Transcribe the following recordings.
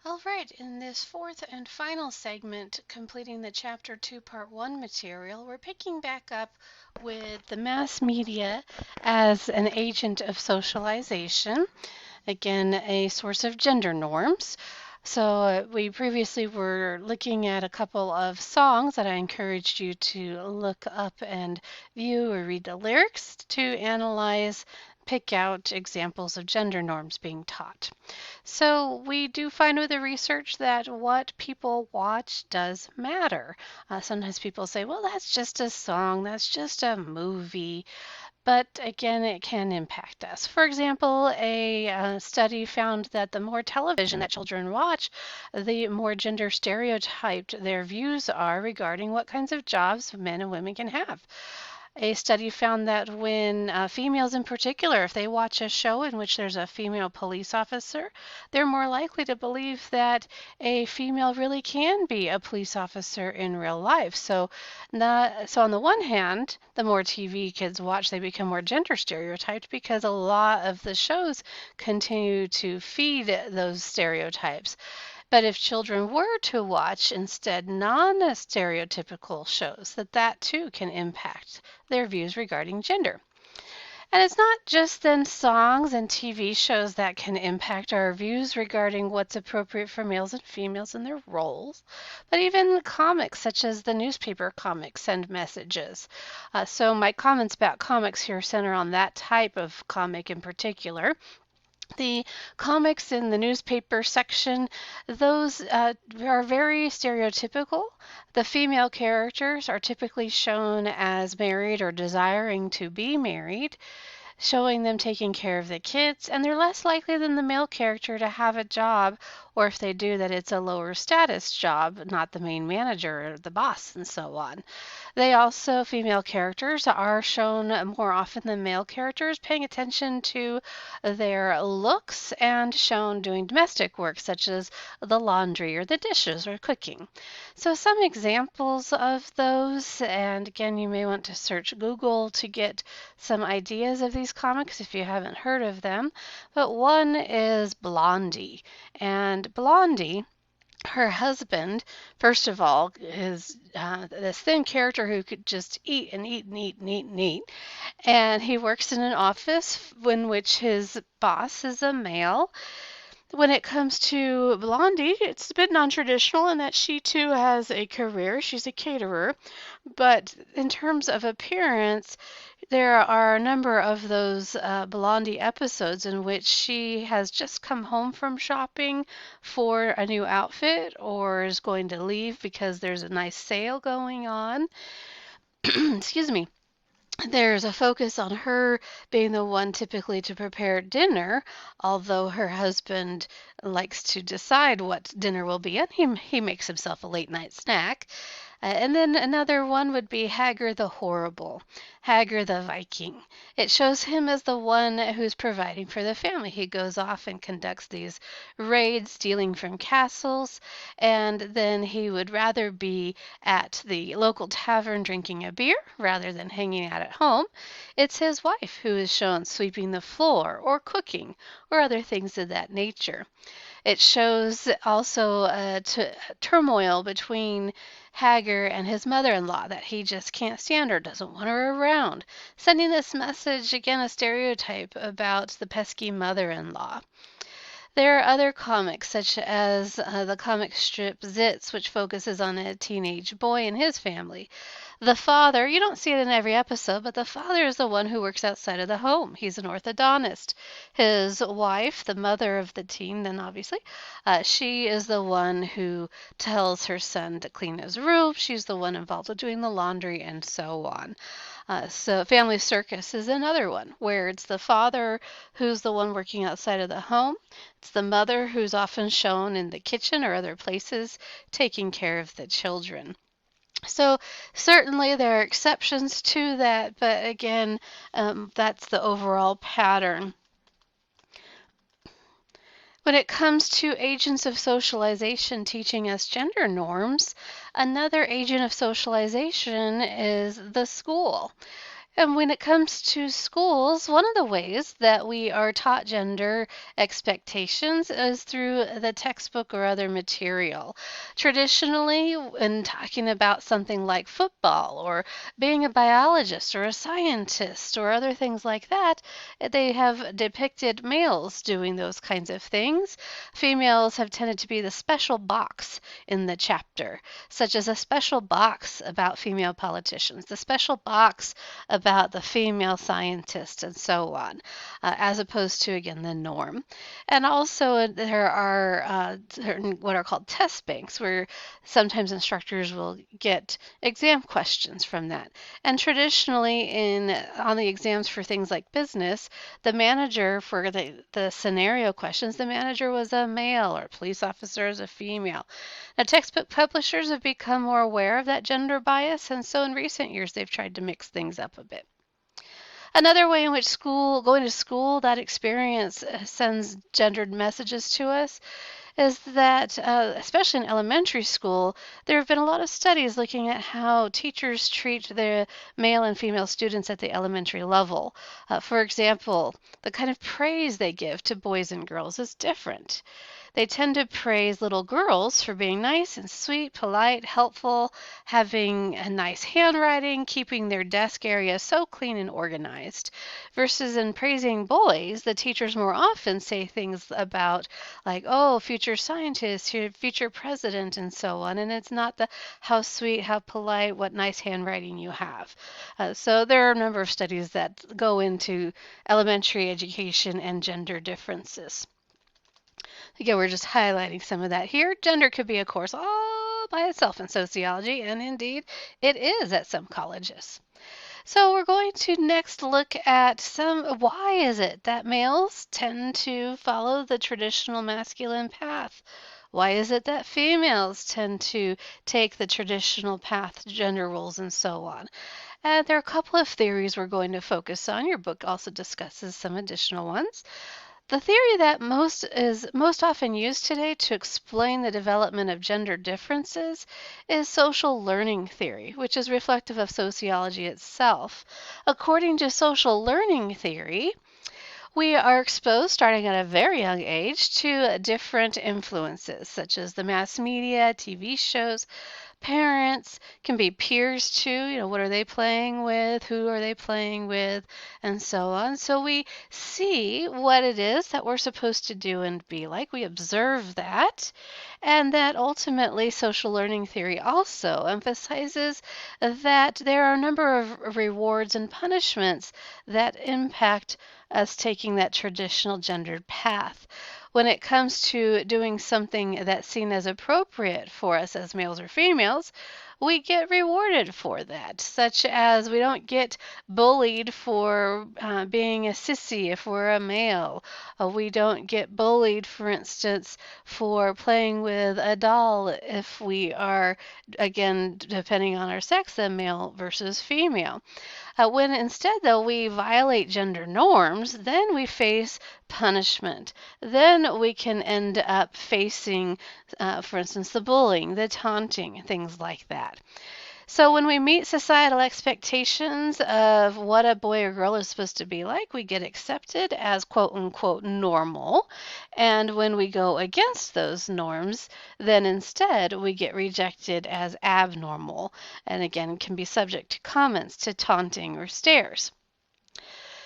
All right, in this fourth and final segment, completing the Chapter 2 Part 1 material, we're picking back up with the mass media as an agent of socialization, again, a source of gender norms. So we previously were looking at a couple of songs that I encouraged you to look up and view or read the lyrics to analyze, pick out examples of gender norms being taught. So we do find with the research that what people watch does matter. Sometimes people say, well, that's just a song, that's just a movie. But again, it can impact us. For example, a study found that the more television that children watch, the more gender stereotyped their views are regarding what kinds of jobs men and women can have. A study found that when females in particular, if they watch a show in which there's a female police officer, they're more likely to believe that a female really can be a police officer in real life. So on the one hand, the more TV kids watch, they become more gender stereotyped because a lot of the shows continue to feed those stereotypes. But if children were to watch instead non-stereotypical shows, that too can impact their views regarding gender. And it's not just then songs and TV shows that can impact our views regarding what's appropriate for males and females in their roles, but even comics such as the newspaper comics send messages. So my comments about comics here center on that type of comic in particular. The comics in the newspaper section, those are very stereotypical. The female characters are typically shown as married or desiring to be married, showing them taking care of the kids, and they're less likely than the male character to have a job, or if they do, that it's a lower status job, not the main manager or the boss, and so on. Female characters are shown more often than male characters, paying attention to their looks and shown doing domestic work such as the laundry or the dishes or cooking. So some examples of those, and again, you may want to search Google to get some ideas of these comics if you haven't heard of them. But one is Blondie. And Blondie, her husband, first of all, is this thin character who could just eat and eat and eat and eat and eat. And he works in an office in which his boss is a male. When it comes to Blondie, it's a bit non-traditional in that she too has a career. She's a caterer. But in terms of appearance, there are a number of those Blondie episodes in which she has just come home from shopping for a new outfit or is going to leave because there's a nice sale going on. Excuse me. There's a focus on her being the one typically to prepare dinner, although her husband likes to decide what dinner will be, and he makes himself a late night snack. And then another one would be Hagar the Horrible, Hagar the Viking. It shows him as the one who's providing for the family. He goes off and conducts these raids, stealing from castles, and then he would rather be at the local tavern drinking a beer rather than hanging out at home. It's his wife who is shown sweeping the floor or cooking or other things of that nature. It shows also turmoil between Hagar and his mother-in-law that he just can't stand her, doesn't want her around, sending this message, again, a stereotype about the pesky mother-in-law. There are other comics, such as the comic strip Zits, which focuses on a teenage boy and his family. The father, you don't see it in every episode, but the father is the one who works outside of the home. He's an orthodontist. His wife, the mother of the teen, then obviously, she is the one who tells her son to clean his room. She's the one involved with doing the laundry and so on. So Family Circus is another one where it's the father who's the one working outside of the home. It's the mother who's often shown in the kitchen or other places taking care of the children. So certainly there are exceptions to that, but again, that's the overall pattern. When it comes to agents of socialization teaching us gender norms, another agent of socialization is the school. And when it comes to schools, one of the ways that we are taught gender expectations is through the textbook or other material. Traditionally, when talking about something like football or being a biologist or a scientist or other things like that, they have depicted males doing those kinds of things. Females have tended to be the special box in the chapter, such as a special box about female politicians, the special box about the female scientist, and so on, as opposed to, again, the norm. And also, there are certain what are called test banks, where sometimes instructors will get exam questions from that. And traditionally, on the exams for things like business, the manager for the scenario questions, the manager was a male, or police officer is a female. Now, textbook publishers have become more aware of that gender bias, and so in recent years they've tried to mix things up a bit. Another way in which going to school, that experience sends gendered messages to us is that, especially in elementary school, there have been a lot of studies looking at how teachers treat their male and female students at the elementary level. For example, the kind of praise they give to boys and girls is different. They tend to praise little girls for being nice and sweet, polite, helpful, having a nice handwriting, keeping their desk area so clean and organized. Versus in praising boys, the teachers more often say things about like, oh, future scientist, future president, and so on. And it's not the how sweet, how polite, what nice handwriting you have. So there are a number of studies that go into elementary education and gender differences. Again, we're just highlighting some of that here. Gender could be a course all by itself in sociology, and indeed it is at some colleges. So we're going to next look at why is it that males tend to follow the traditional masculine path? Why is it that females tend to take the traditional path, gender roles, and so on? And there are a couple of theories we're going to focus on. Your book also discusses some additional ones. The theory that is most often used today to explain the development of gender differences is social learning theory, which is reflective of sociology itself. According to social learning theory, we are exposed, starting at a very young age, to different influences, such as the mass media, TV shows, parents, can be peers too. What are they playing with? Who are they playing with? And so on. So we see what it is that we're supposed to do and be like. We observe that. And that ultimately social learning theory also emphasizes that there are a number of rewards and punishments that impact us taking that traditional gendered path. When it comes to doing something that's seen as appropriate for us as males or females, we get rewarded for that, such as we don't get bullied for being a sissy if we're a male. We don't get bullied, for instance, for playing with a doll if we are, again, depending on our sex, a male versus female. When instead, though, we violate gender norms, then we face punishment. Then we can end up facing, for instance, the bullying, the taunting, things like that. So when we meet societal expectations of what a boy or girl is supposed to be like, we get accepted as quote unquote normal. And when we go against those norms, then instead we get rejected as abnormal, and again can be subject to comments, to taunting or stares.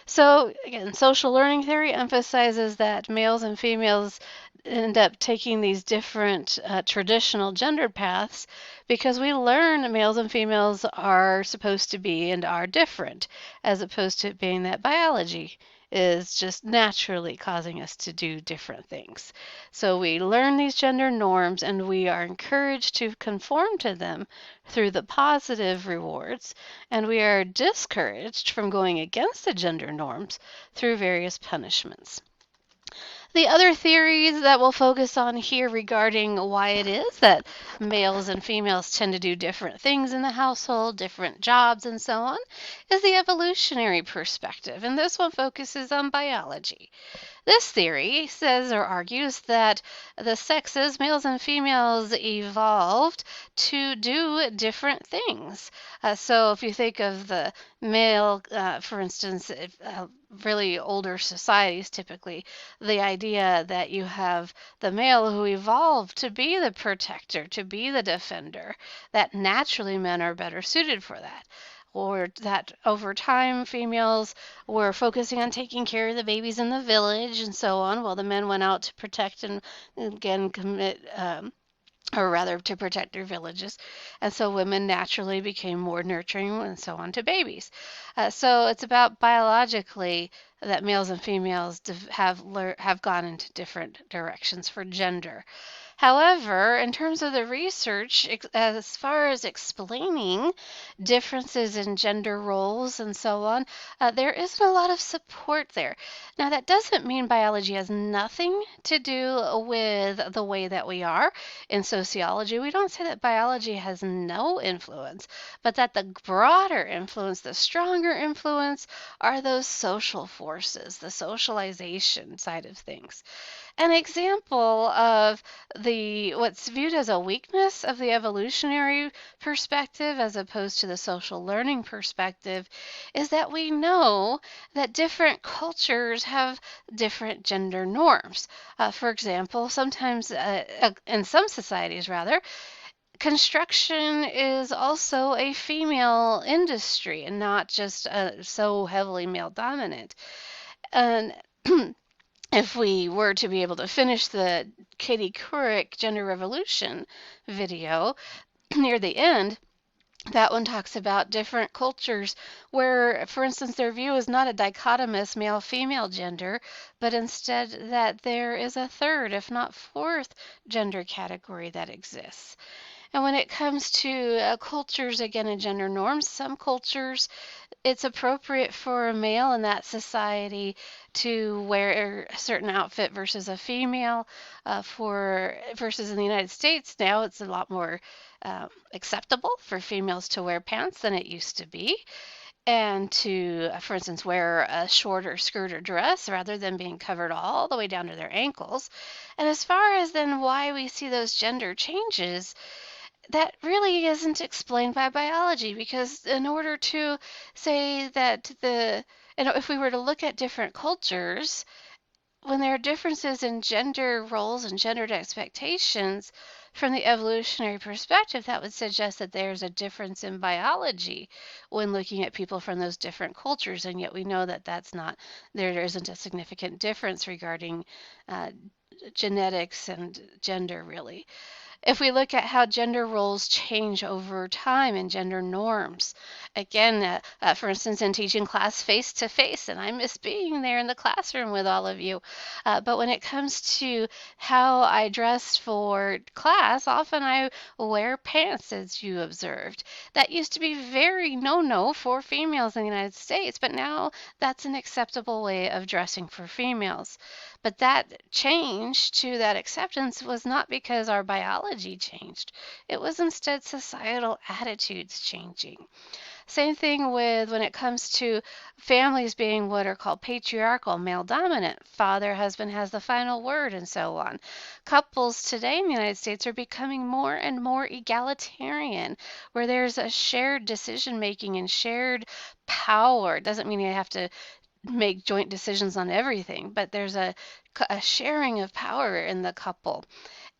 So again, social learning theory emphasizes that males and females end up taking these different traditional gendered paths because we learn males and females are supposed to be and are different, as opposed to it being that biology is just naturally causing us to do different things. So we learn these gender norms and we are encouraged to conform to them through the positive rewards, and we are discouraged from going against the gender norms through various punishments. The other theories that we'll focus on here regarding why it is that males and females tend to do different things in the household, different jobs, and so on, is the evolutionary perspective. And this one focuses on biology. This theory says or argues that the sexes, males and females, evolved to do different things. So if you think of the male, for instance, really older societies typically, the idea that you have the male who evolved to be the protector, to be the defender, that naturally men are better suited for that. Or that over time females were focusing on taking care of the babies in the village and so on, while the men went out to protect and again commit or rather to protect their villages. And so women naturally became more nurturing and so on to babies. So it's about biologically that males and females have gone into different directions for gender. However, in terms of the research, as far as explaining differences in gender roles and so on, there isn't a lot of support there. Now, that doesn't mean biology has nothing to do with the way that we are. In sociology, we don't say that biology has no influence, but that the broader influence, the stronger influence, are those social forces, the socialization side of things. An example of the what's viewed as a weakness of the evolutionary perspective as opposed to the social learning perspective is that we know that different cultures have different gender norms. For example, sometimes in some societies rather, construction is also a female industry and not just so heavily male dominant. And if we were to be able to finish the Katie Couric Gender Revolution video near the end, that one talks about different cultures where, for instance, their view is not a dichotomous male-female gender, but instead that there is a third, if not fourth, gender category that exists. And when it comes to cultures, again, and gender norms, some cultures it's appropriate for a male in that society to wear a certain outfit versus a female. Versus in the United States now, it's a lot more acceptable for females to wear pants than it used to be, and to, for instance, wear a shorter skirt or dress rather than being covered all the way down to their ankles. And as far as then why we see those gender changes, that really isn't explained by biology because in order to say that if we were to look at different cultures, when there are differences in gender roles and gendered expectations, from the evolutionary perspective, that would suggest that there's a difference in biology when looking at people from those different cultures, and yet we know that there isn't a significant difference regarding genetics and gender, really. If we look at how gender roles change over time and gender norms, again, for instance, in teaching class face to face, and I miss being there in the classroom with all of you, but when it comes to how I dress for class, often I wear pants, as you observed. That used to be very no-no for females in the United States, but now that's an acceptable way of dressing for females. But that change to that acceptance was not because our biology changed. It was instead societal attitudes changing. Same thing with when it comes to families being what are called patriarchal, male dominant. Father, husband has the final word, and so on. Couples today in the United States are becoming more and more egalitarian, where there's a shared decision making and shared power. It doesn't mean you have to make joint decisions on everything, but there's a sharing of power in the couple.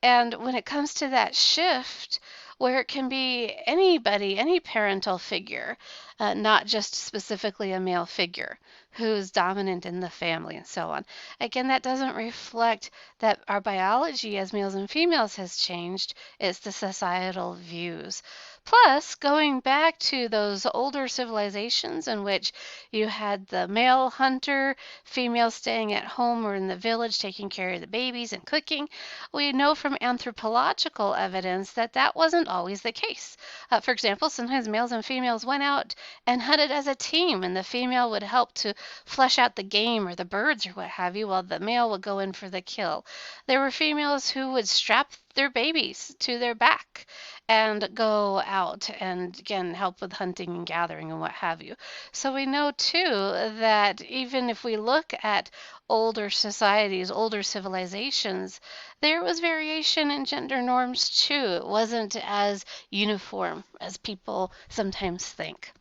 And when it comes to that shift, where it can be anybody, any parental figure, not just specifically a male figure who's dominant in the family and so on. Again, that doesn't reflect that our biology as males and females has changed. It's the societal views. Plus, going back to those older civilizations in which you had the male hunter, female staying at home or in the village taking care of the babies and cooking, we know from anthropological evidence that that wasn't always the case. For example, sometimes males and females went out and hunted as a team, and the female would help to flesh out the game or the birds or what have you, while the male would go in for the kill. There were females who would strap their babies to their back and go out and again help with hunting and gathering and what have you. So we know too that even if we look at older societies, older civilizations, there was variation in gender norms too. It wasn't as uniform as people sometimes think.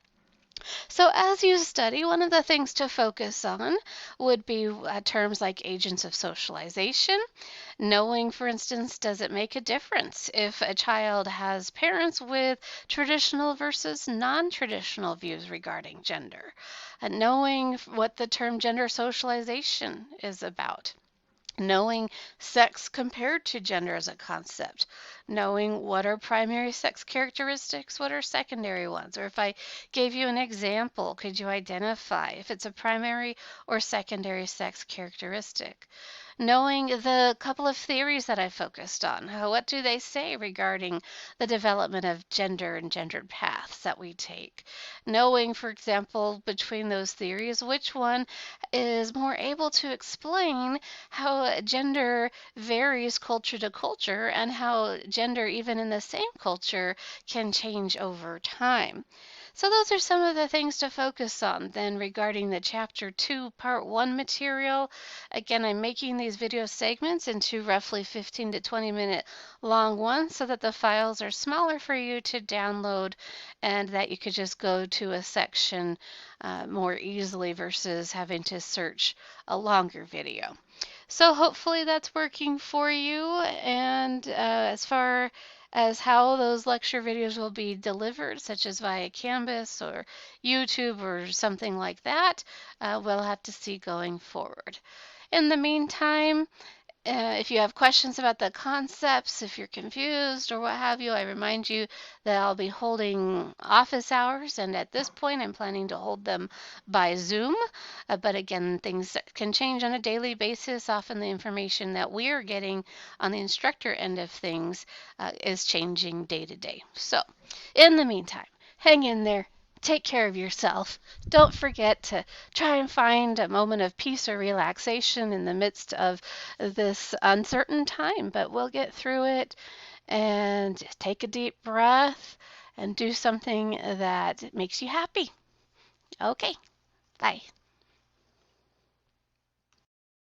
So as you study, one of the things to focus on would be terms like agents of socialization. Knowing, for instance, does it make a difference if a child has parents with traditional versus non-traditional views regarding gender? Knowing what the term gender socialization is about. Knowing sex compared to gender as a concept, knowing what are primary sex characteristics, what are secondary ones, or if I gave you an example, could you identify if it's a primary or secondary sex characteristic? Knowing the couple of theories that I focused on, what do they say regarding the development of gender and gendered paths that we take? Knowing, for example, between those theories, which one is more able to explain how gender varies culture to culture and how gender, even in the same culture, can change over time. So those are some of the things to focus on then regarding the Chapter 2 Part 1 material. Again, I'm making these video segments into roughly 15 to 20 minute long ones so that the files are smaller for you to download and that you could just go to a section more easily versus having to search a longer video. So hopefully that's working for you. And as far as how those lecture videos will be delivered, such as via Canvas or YouTube or something like that, we'll have to see going forward. In the meantime, if you have questions about the concepts, if you're confused or what have you, I remind you that I'll be holding office hours, and at this point I'm planning to hold them by Zoom. But again, things can change on a daily basis. Often the information that we're getting on the instructor end of things is changing day to day. So in the meantime, hang in there. Take care of yourself. Don't forget to try and find a moment of peace or relaxation in the midst of this uncertain time, but we'll get through it. And take a deep breath and do something that makes you happy. Okay, bye.